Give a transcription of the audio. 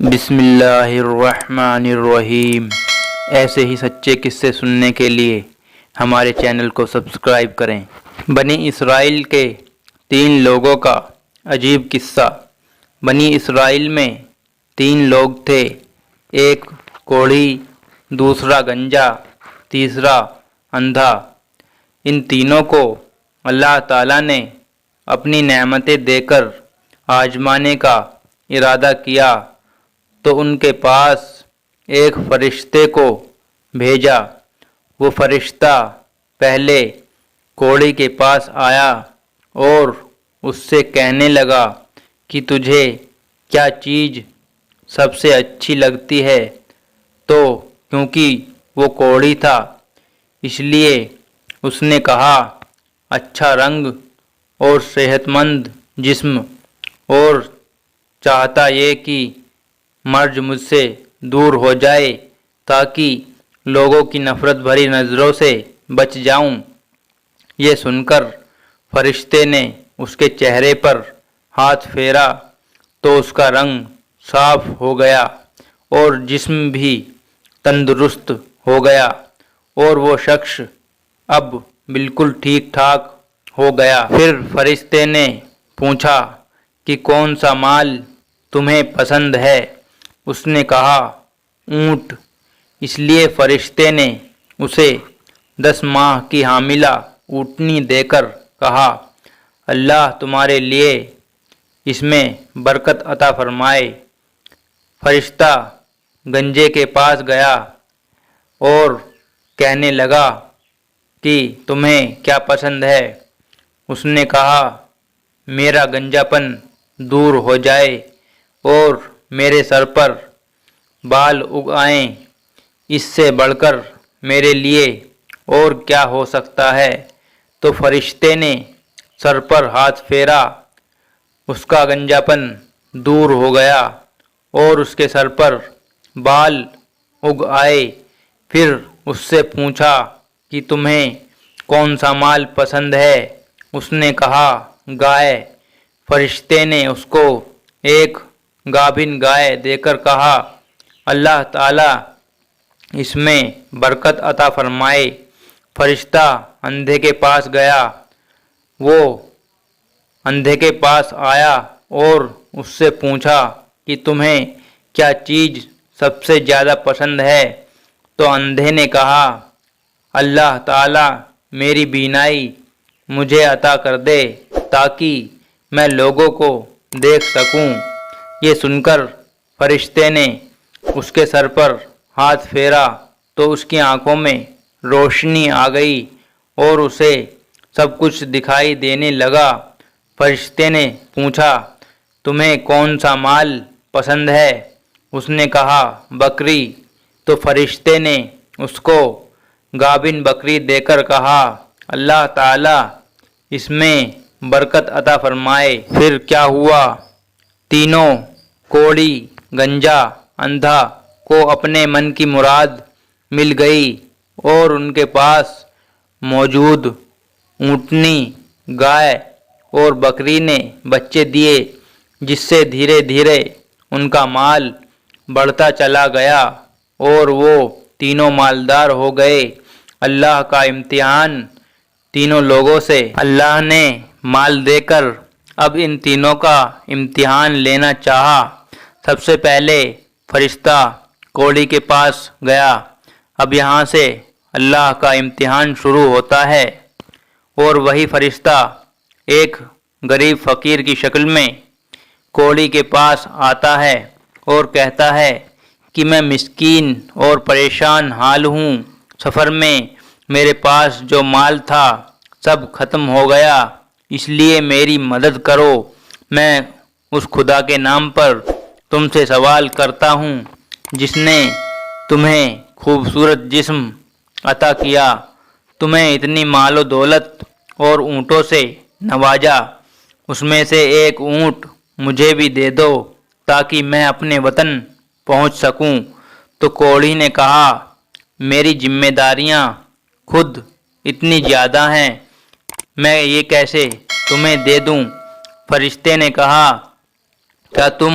بسم اللہ الرحمن الرحیم۔ ایسے ہی سچے قصے سننے کے لیے ہمارے چینل کو سبسکرائب کریں۔ بنی اسرائیل کے 3 لوگوں کا عجیب قصہ۔ بنی اسرائیل میں 3 لوگ تھے، ایک کوڑھی، دوسرا گنجا، تیسرا اندھا۔ ان تینوں کو اللہ تعالیٰ نے اپنی نعمتیں دے کر آزمانے کا ارادہ کیا تو ان کے پاس ایک فرشتے کو بھیجا۔ وہ فرشتہ پہلے کوڑھی کے پاس آیا اور اس سے کہنے لگا کہ تجھے کیا چیز سب سے اچھی لگتی ہے؟ تو کیونکہ وہ کوڑھی تھا اس لیے اس نے کہا اچھا رنگ اور صحت مند جسم، اور چاہتا یہ کہ مرض مجھ سے دور ہو جائے تاکہ لوگوں کی نفرت بھری نظروں سے بچ جاؤں۔ یہ سن کر فرشتے نے اس کے چہرے پر ہاتھ پھیرا تو اس کا رنگ صاف ہو گیا اور جسم بھی تندرست ہو گیا، اور وہ شخص اب بالکل ٹھیک ٹھاک ہو گیا۔ پھر فرشتے نے پوچھا کہ کون سا مال تمہیں پسند ہے؟ اس نے کہا اونٹ۔ اس لیے فرشتے نے اسے 10 ماہ کی حاملہ اونٹنی دے کر کہا اللہ تمہارے لیے اس میں برکت عطا فرمائے۔ فرشتہ گنجے کے پاس گیا اور کہنے لگا کہ تمہیں کیا پسند ہے؟ اس نے کہا میرا گنجا پن دور ہو جائے اور میرے سر پر بال اگ آئیں، اس سے بڑھ کر میرے لیے اور کیا ہو سکتا ہے؟ تو فرشتے نے سر پر ہاتھ پھیرا، اس کا گنجا پن دور ہو گیا اور اس کے سر پر بال اگ آئے۔ پھر اس سے پوچھا کہ تمہیں کون سا مال پسند ہے؟ اس نے کہا گائے۔ فرشتے نے اس کو ایک گابن گائے دے کر کہا اللہ تعالیٰ اس میں برکت عطا فرمائے۔ فرشتہ اندھے کے پاس گیا، وہ اندھے کے پاس آیا اور اس سے پوچھا کہ تمہیں کیا چیز سب سے زیادہ پسند ہے؟ تو اندھے نے کہا اللہ تعالیٰ میری بینائی مجھے عطا کر دے تاکہ میں لوگوں کو دیکھ سکوں۔ یہ سن کر فرشتے نے اس کے سر پر ہاتھ پھیرا تو اس کی آنکھوں میں روشنی آ گئی اور اسے سب کچھ دکھائی دینے لگا۔ فرشتے نے پوچھا تمہیں کون سا مال پسند ہے؟ اس نے کہا بکری۔ تو فرشتے نے اس کو گابن بکری دے کر کہا اللہ تعالیٰ اس میں برکت عطا فرمائے۔ پھر کیا ہوا؟ تینوں کوڑھی، گنجا، اندھا کو اپنے من کی مراد مل گئی اور ان کے پاس موجود اونٹنی، گائے اور بکری نے بچے دیے، جس سے دھیرے دھیرے ان کا مال بڑھتا چلا گیا اور وہ تینوں مالدار ہو گئے۔ اللہ کا امتحان تینوں لوگوں سے۔ اللہ نے مال دے کر اب ان تینوں کا امتحان لینا چاہا۔ سب سے پہلے فرشتہ کوڑھی کے پاس گیا۔ اب یہاں سے اللہ کا امتحان شروع ہوتا ہے، اور وہی فرشتہ ایک غریب فقیر کی شکل میں کوڑھی کے پاس آتا ہے اور کہتا ہے کہ میں مسکین اور پریشان حال ہوں، سفر میں میرے پاس جو مال تھا سب ختم ہو گیا، اس لیے میری مدد کرو۔ میں اس خدا کے نام پر تم سے سوال کرتا ہوں جس نے تمہیں خوبصورت جسم عطا کیا، تمہیں اتنی مال و دولت اور اونٹوں سے نوازا، اس میں سے ایک اونٹ مجھے بھی دے دو تاکہ میں اپنے وطن پہنچ سکوں۔ تو کوڑھی نے کہا میری ذمہ داریاں خود اتنی زیادہ ہیں، میں یہ کیسے تمہیں دے دوں؟ فرشتے نے کہا کیا تم